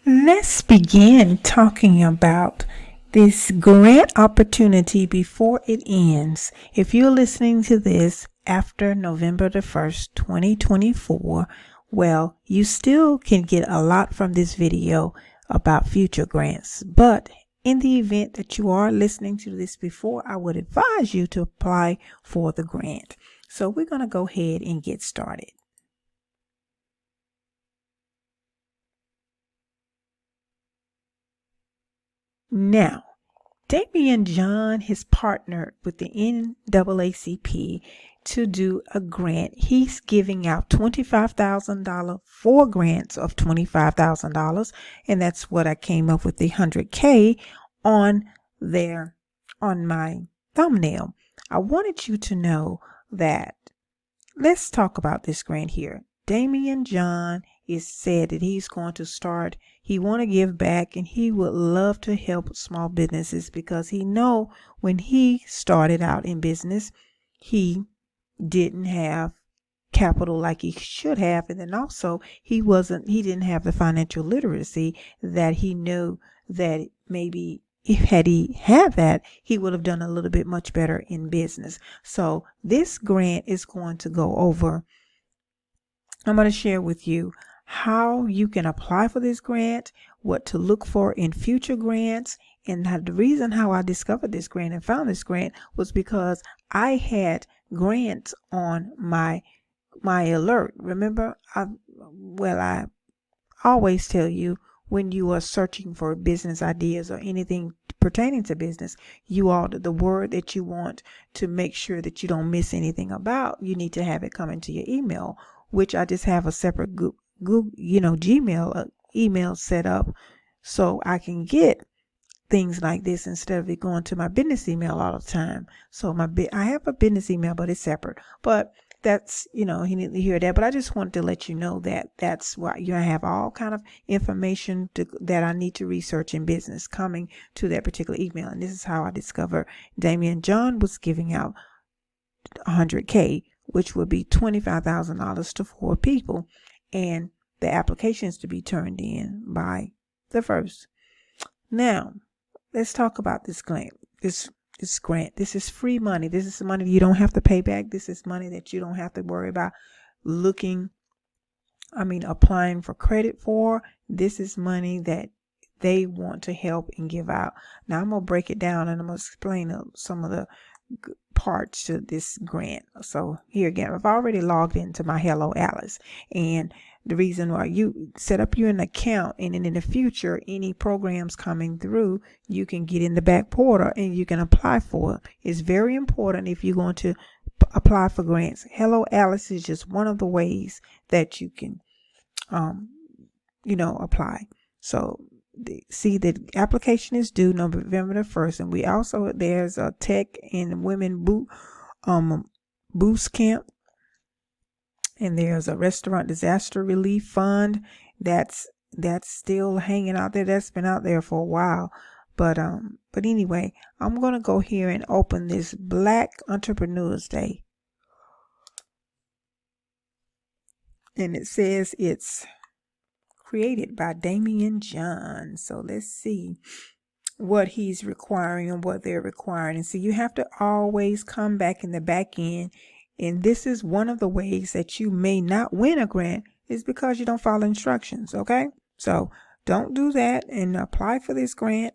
Let's begin talking about this grant opportunity before it ends. If you're listening to this after November the 1st, 2024, well, you still can get a lot from this video about future grants. But in the event that you are listening to this before, I would advise you to apply for the grant. So we're going to go ahead and get started. Now, Damian John has partnered with the NAACP to do a grant. He's giving out $25,000 for grants of $25,000, and that's what I came up with the 100K on my thumbnail. I wanted you to know that let's talk about this grant here. Damian John is said that he's going to start. He want to give back, and he would love to help small businesses because he know when he started out in business, he didn't have capital like he should have, and then also he didn't have the financial literacy that he knew that maybe if had he had that, he would have done a little bit much better in business. So this grant is going to go over. I'm going to share with you how you can apply for this grant, what to look for in future grants, and the reason how I discovered this grant and found this grant was because I had grants on my alert. Remember, I always tell you when you are searching for business ideas or anything pertaining to business, the word that you want to make sure that you don't miss anything about, you need to have it come into your email, which I just have a separate Google, Gmail email set up so I can get things like this instead of it going to my business email all the time. So I have a business email, but it's separate. But that's, he need to hear that. But I just wanted to let you know that that's why I have all kind of information that I need to research in business coming to that particular email. And this is how I discovered Damian John was giving out 100K, which would be $25,000 to 4 people. And the applications to be turned in by the 1st. Now, let's talk about this grant. This grant. This is free money. This is money you don't have to pay back. This is money that you don't have to worry about applying for credit for. This is money that they want to help and give out. Now I'm going to break it down and I'm going to explain some of the parts to this grant. So here again, I've already logged into my Hello Alice, and the reason why you set up an account, and in the future, any programs coming through, you can get in the back portal and you can apply for it. It's very important if you're going to apply for grants. Hello Alice is just one of the ways that you can, apply. So see, the application is due November the 1st, and there's a tech and women boost camp, and there's a restaurant disaster relief fund that's still hanging out there. That's been out there for a while, but anyway, I'm gonna go here and open this Black Entrepreneurs Day, and it says it's created by Damian John. So let's see what he's requiring and what they're requiring. And so you have to always come back in the back end. And this is one of the ways that you may not win a grant is because you don't follow instructions. Okay. So don't do that and apply for this grant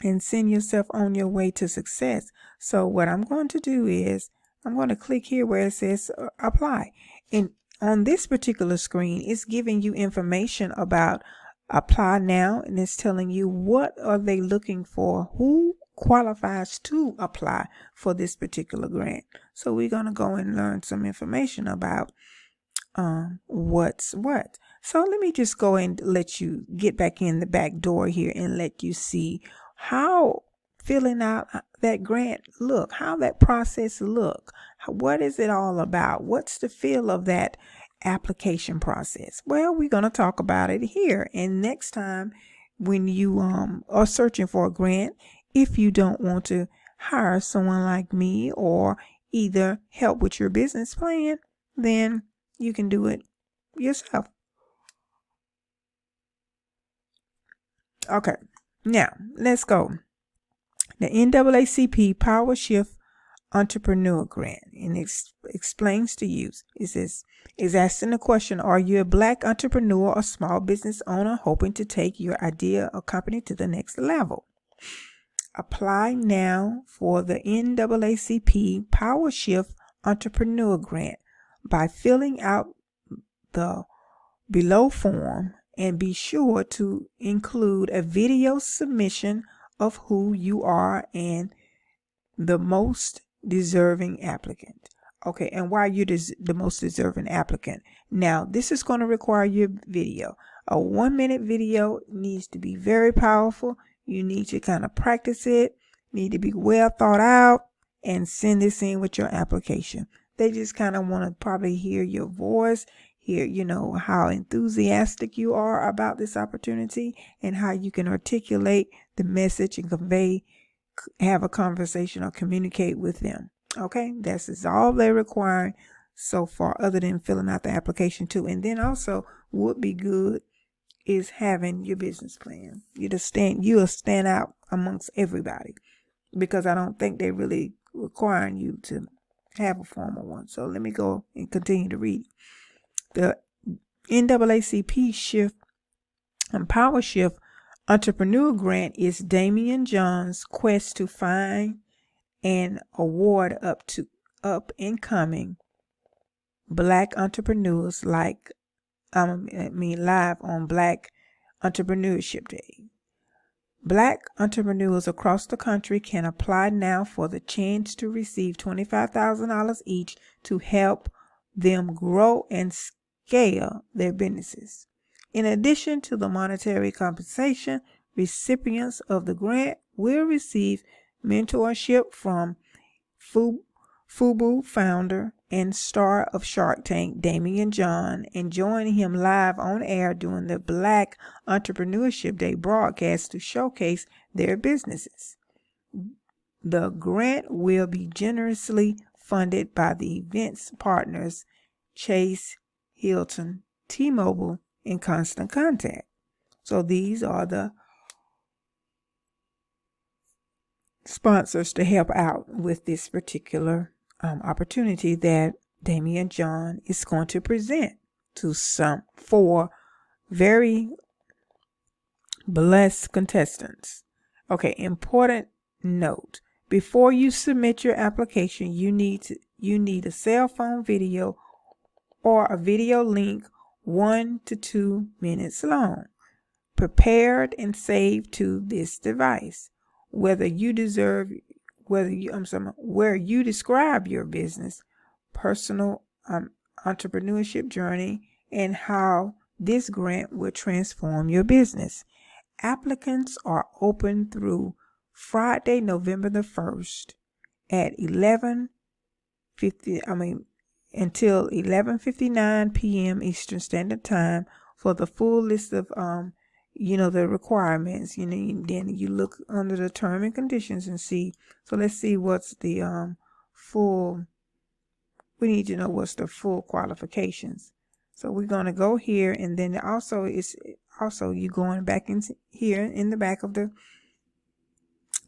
and send yourself on your way to success. So what I'm going to do is I'm going to click here where it says apply. And on this particular screen, it's giving you information about apply now, and it's telling you what are they looking for, who qualifies to apply for this particular grant. So we're going to go and learn some information about what's what. So let me just go and let you get back in the back door here and let you see how filling out that grant look, how that process look. What is it all about? What's the feel of that application process? Well, we're going to talk about it here. And next time when you are searching for a grant, if you don't want to hire someone like me or either help with your business plan, then you can do it yourself. Okay, now let's go. The NAACP Power Shift Entrepreneur Grant, and it explains to you. It says, is asking the question, are you a Black entrepreneur or small business owner hoping to take your idea or company to the next level? Apply now for the NAACP Power Shift Entrepreneur Grant by filling out the below form, and be sure to include a video submission of who you are and the most deserving applicant. Okay, and why you're the most deserving applicant. Now, this is going to require your video. A 1-minute video needs to be very powerful. You need to kind of practice it, need to be well thought out, and send this in with your application. They just kind of want to probably hear your voice, hear, how enthusiastic you are about this opportunity and how you can articulate the message and have a conversation or communicate with them. Okay, that's all they require so far, other than filling out the application too. And then also would be good is having your business plan. You'll stand out amongst everybody, because I don't think they're really requiring you to have a formal one. So let me go and continue to read. The NAACP Shift and Power Shift Entrepreneur Grant is Damian John's quest to find and award up and coming Black entrepreneurs live on Black Entrepreneurship Day. Black entrepreneurs across the country can apply now for the chance to receive $25,000 each to help them grow and scale their businesses. In addition to the monetary compensation, recipients of the grant will receive mentorship from FUBU founder and star of Shark Tank, Damian John, and join him live on air during the Black Entrepreneurship Day broadcast to showcase their businesses. The grant will be generously funded by the event's partners, Chase, Hilton, T-Mobile, and Constant Contact. So these are the sponsors to help out with this particular opportunity that Damian John is going to present to four very blessed contestants. Okay, important note. Before you submit your application, you need a cell phone video or a video link 1 to 2 minutes long, prepared and saved to this device. Where you describe your business, personal entrepreneurship journey, and how this grant will transform your business. Applicants are open through Friday, November the 1st at until 11:59 p.m. Eastern Standard Time. For the full list of the requirements, then you look under the term and conditions and see. So let's see what's the we need to know what's the full qualifications. So we're going to go here, and then also you going back in here in the back of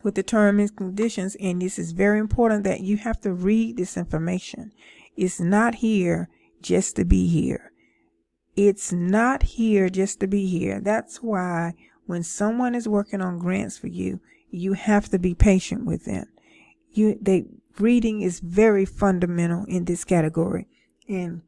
with the terms and conditions. And this is very important that you have to read this information. It's not here just to be here. It's not here just to be here. That's why when someone is working on grants for you, you have to be patient with them. Reading is very fundamental in this category. And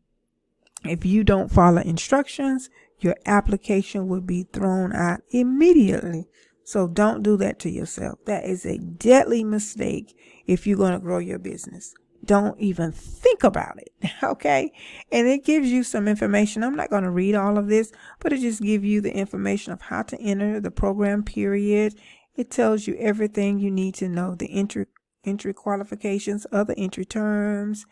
if you don't follow instructions, your application will be thrown out immediately. So don't do that to yourself. That is a deadly mistake if you're going to grow your business. Don't even think about it, okay? And it gives you some information. I'm not going to read all of this, but it just gives you the information of how to enter the program period. It tells you everything you need to know, the entry qualifications, other entry terms,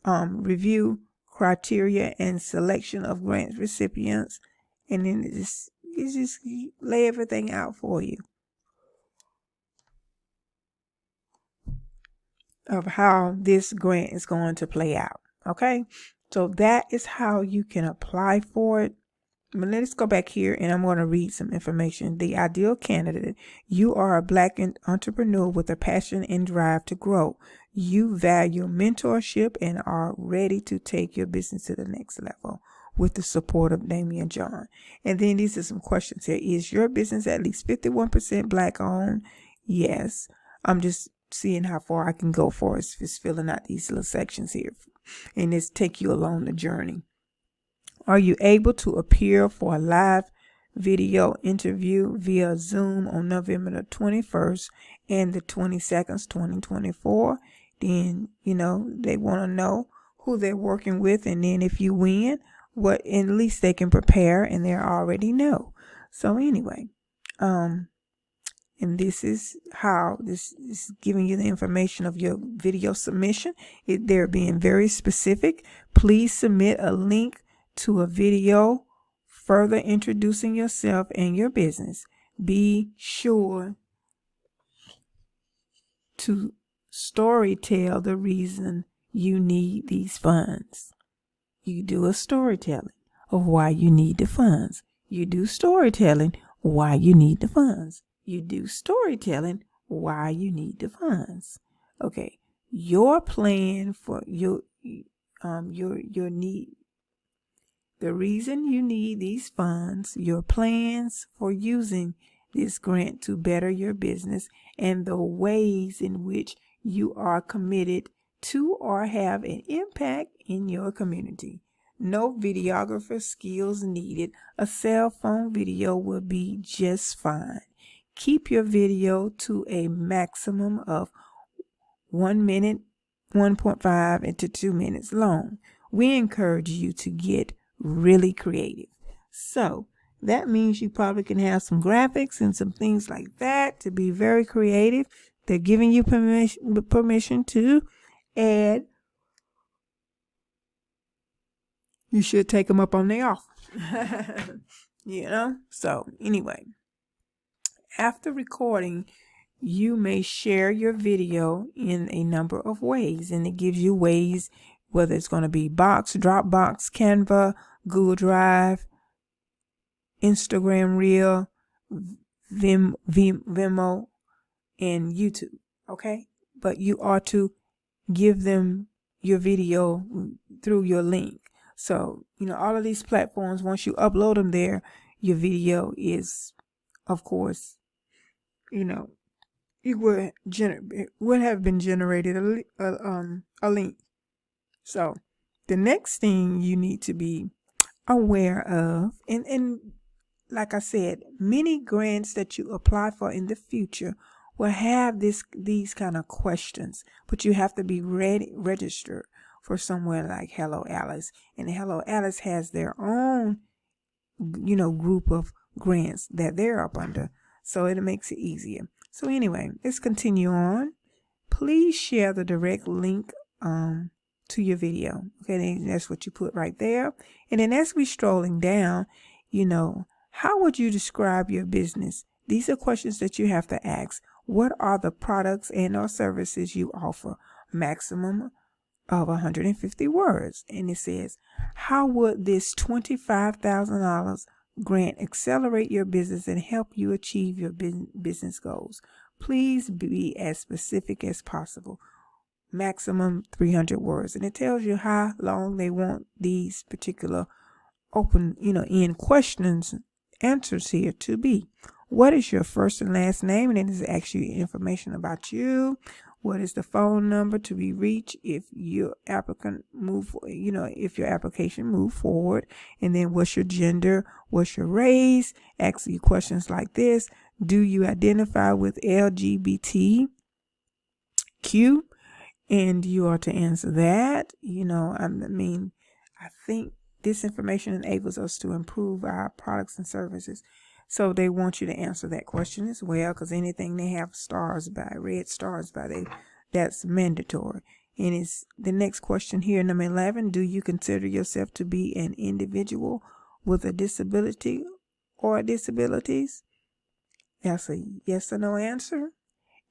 review criteria and selection of grant recipients. And then it just lay everything out for you of how this grant is going to play out. Okay, so that is how you can apply for it. But let's go back here and I'm going to read some information. The ideal candidate: you are a Black entrepreneur with a passion and drive to grow. You value mentorship and are ready to take your business to the next level with the support of Damian John. And then these are some questions here. Is your business at least 51% Black owned? Yes. I'm just seeing how far I can go for it. It's filling out these little sections here. And it's take you along the journey. Are you able to appear for a live video interview via Zoom on November the 21st and the 22nd, 2024? Then, they want to know who they're working with. And then if you win, at least they can prepare and they already know. So anyway, and this is how this is giving you the information of your video submission. They're being very specific. Please submit a link to a video further introducing yourself and your business. Be sure to storytell the reason you need these funds. You do a storytelling of why you need the funds. You do storytelling why you need the funds. You do storytelling why you need the funds. Okay, your plan for your need. The reason you need these funds, your plans for using this grant to better your business, and the ways in which you are committed to or have an impact in your community. No videographer skills needed. A cell phone video will be just fine. Keep your video to a maximum of 1 minute, 1.5 into 2 minutes long. We encourage you to get really creative. So that means you probably can have some graphics and some things like that to be very creative. They're giving you permission to add. You should take them up on their offer. So anyway, after recording, you may share your video in a number of ways, and it gives you ways, whether it's going to be Box, Dropbox, Canva, Google Drive, Instagram Reel, Vimeo, and YouTube. Okay? But you are to give them your video through your link. So, all of these platforms, once you upload them there, your video is, of course, it would have been generated a link. So the next thing you need to be aware of, and like I said, many grants that you apply for in the future will have these kind of questions, but you have to be registered for somewhere like Hello Alice. And Hello Alice has their own, group of grants that they're up under. So it makes it easier. So anyway, let's continue on. Please share the direct link to your video. Okay, that's what you put right there. And then as we strolling down, how would you describe your business? These are questions that you have to ask. What are the products and or services you offer? Maximum of 150 words. And it says, how would this $25,000 grant accelerate your business and help you achieve your business goals? Please be as specific as possible. Maximum 300 words. And it tells you how long they want these particular open, end questions, answers here to be. What is your first and last name? And then it asks you information about you. What is the phone number to be reached if your applicant if your application move forward? And then what's your gender? What's your race? Ask you questions like this. Do you identify with LGBTQ? And you are to answer that. I think this information enables us to improve our products and services. So they want you to answer that question as well, because anything they have red stars by, that's mandatory. And it's the next question here, number 11. Do you consider yourself to be an individual with a disability or disabilities? That's a yes or no answer.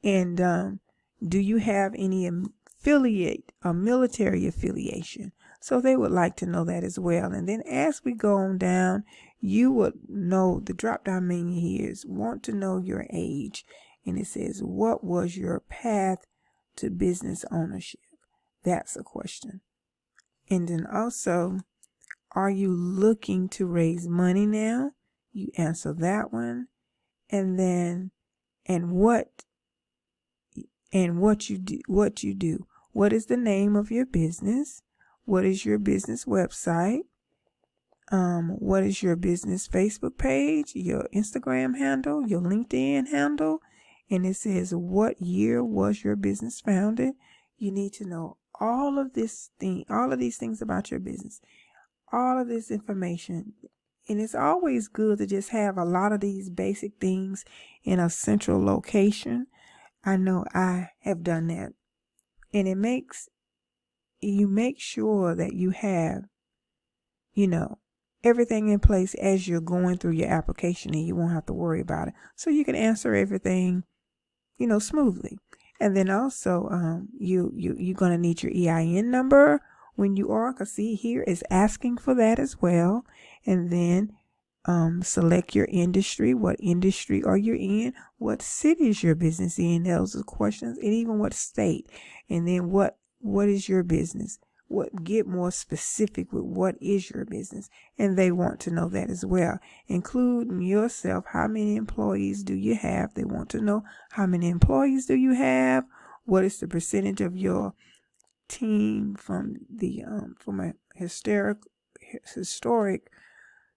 And do you have any affiliate or military affiliation? So they would like to know that as well. And then as we go on down, you would know the drop down menu here is want to know your age. And it says, what was your path to business ownership? That's a question. And then also, are you looking to raise money now? You answer that one. And then, what you do. What is the name of your business? What is your business website? What is your business Facebook page, your Instagram handle, your LinkedIn handle? And it says, what year was your business founded? You need to know all of these things about your business, all of this information. And it's always good to just have a lot of these basic things in a central location. I know I have done that. And you make sure that you have, everything in place as you're going through your application, and you won't have to worry about it. So you can answer everything, smoothly. And then also, you're going to need your EIN number when you are, because see here is asking for that as well. And then select your industry. What industry are you in? What city is your business in? Those are questions. And even what state. And then what is your business? Get more specific with what is your business. And they want to know that as well. Include yourself. How many employees do you have? They want to know how many employees do you have? What is the percentage of your team from a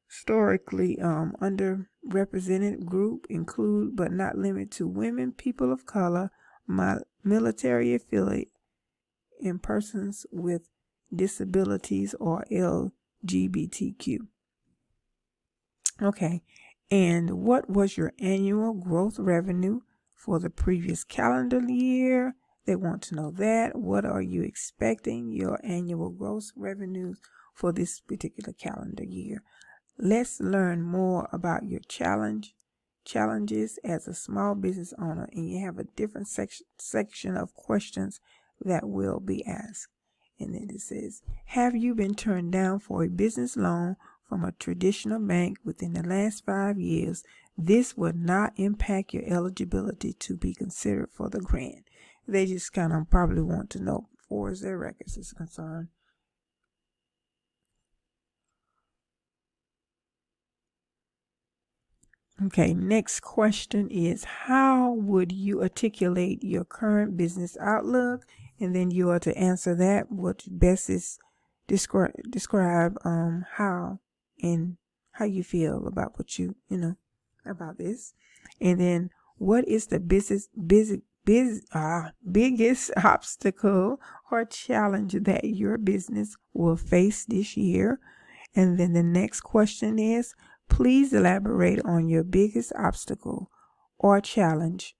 historically underrepresented group? Include but not limited to women, people of color, military affiliate, and persons with disabilities or LGBTQ. Okay, and what was your annual growth revenue for the previous calendar year? They want to know that. What are you expecting your annual gross revenues for this particular calendar year? Let's learn more about your challenges as a small business owner, and you have a different section of questions that will be asked. And then it says, have you been turned down for a business loan from a traditional bank within the last 5 years? This would not impact your eligibility to be considered for the grant. They just kind of probably want to know as far as their records is concerned. Okay, next question is, how would you articulate your current business outlook? And then you are to answer that. What best is describe how and how you feel about what about this. And then what is the biggest obstacle or challenge that your business will face this year? And then the next question is, please elaborate on your biggest obstacle or challenge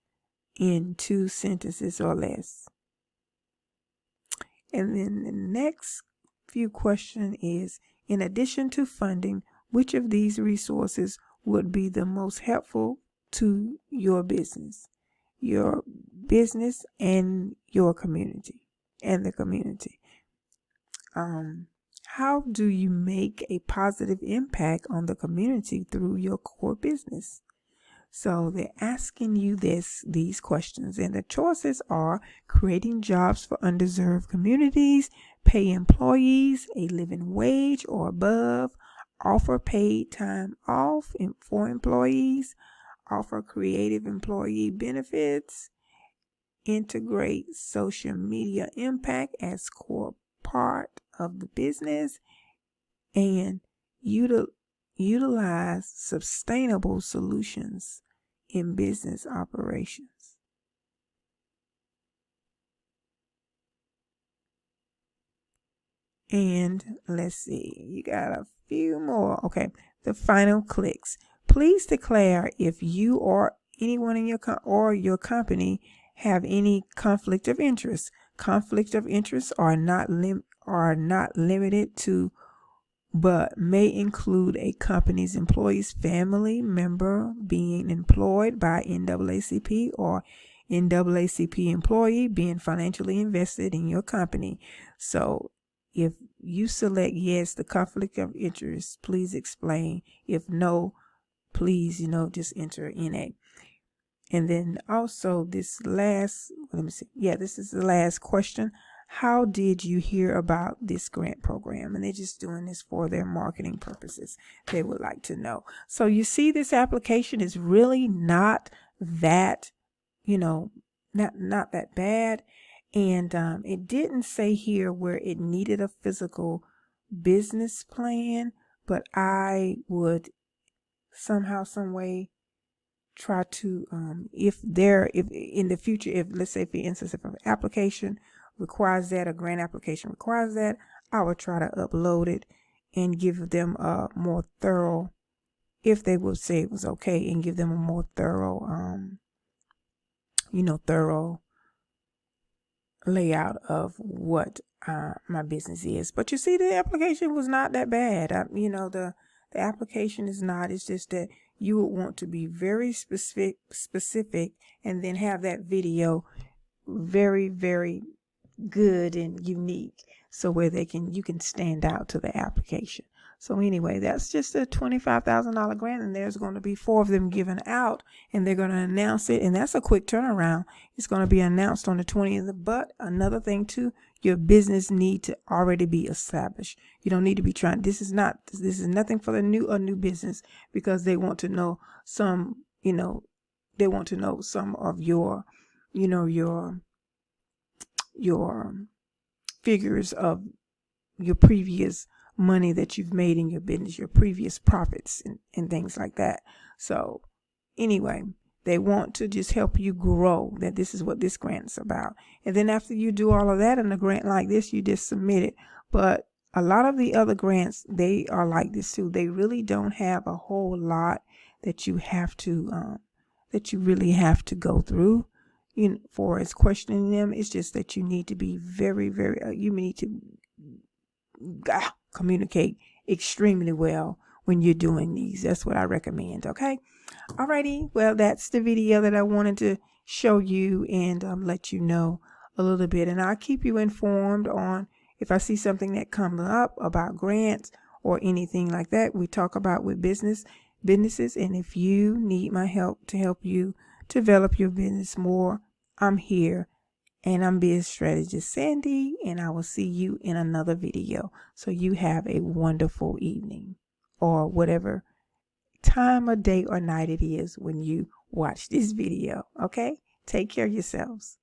in 2 sentences or less. And then the next few questions is, in addition to funding, which of these resources would be the most helpful to your business and your community and the community? How do you make a positive impact on the community through your core business? So they're asking you these questions, and the choices are creating jobs for underserved communities, pay employees a living wage or above, offer paid time off for employees, offer creative employee benefits, integrate social media impact as core part of the business, and utilize sustainable solutions in business operations. And let's see, you got a few more. Okay, the final clicks. Please declare if you or anyone in your company have any conflict of interest. Conflict of interest are not limited to, but may include a company's employee's family member being employed by NAACP or NAACP employee being financially invested in your company. So if you select yes, the conflict of interest, please explain. If no, please, just enter NA. And then also this last, let me see. Yeah, this is the last question. How did you hear about this grant program? And they're just doing this for their marketing purposes. They would like to know. So you see, this application is really not that, not that bad. And it didn't say here where it needed a physical business plan, but I would somehow, some way try to, if in the future, if let's say, for instance, if an application requires that, a grant application requires that, I would try to upload it and give them a more thorough, if they would say it was okay, and give them a more thorough, thorough layout of what my business is. But you see, the application was not that bad. The application is not. It's just that you would want to be very specific, and then have that video very, very good and unique, so where you can stand out to the application. So anyway, that's just a $25,000 grant, and there's going to be 4 of them given out, and they're going to announce it, and that's a quick turnaround. It's going to be announced on the 20th. But another thing too, your business need to already be established. You don't need to be trying. This is nothing for the new business, because they want to know some, they want to know some of your figures of your previous money that you've made in your business, your previous profits and things like that. So anyway, they want to just help you grow, that this is what this grant is about. And then after you do all of that in a grant like this, you just submit it. But a lot of the other grants, they are like this too. They really don't have a whole lot that you have to, that you really have to go through. For as questioning them, it's just that you need to be very, very, you need to communicate extremely well when you're doing these. That's what I recommend. Okay. Alrighty. Well, that's the video that I wanted to show you and let you know a little bit. And I'll keep you informed on if I see something that comes up about grants or anything like that we talk about with businesses. And if you need my help to help you develop your business more, I'm here. And I'm Biz Strategist Sandy, and I will see you in another video. So you have a wonderful evening, or whatever time of day or night it is when you watch this video. Okay? Take care of yourselves.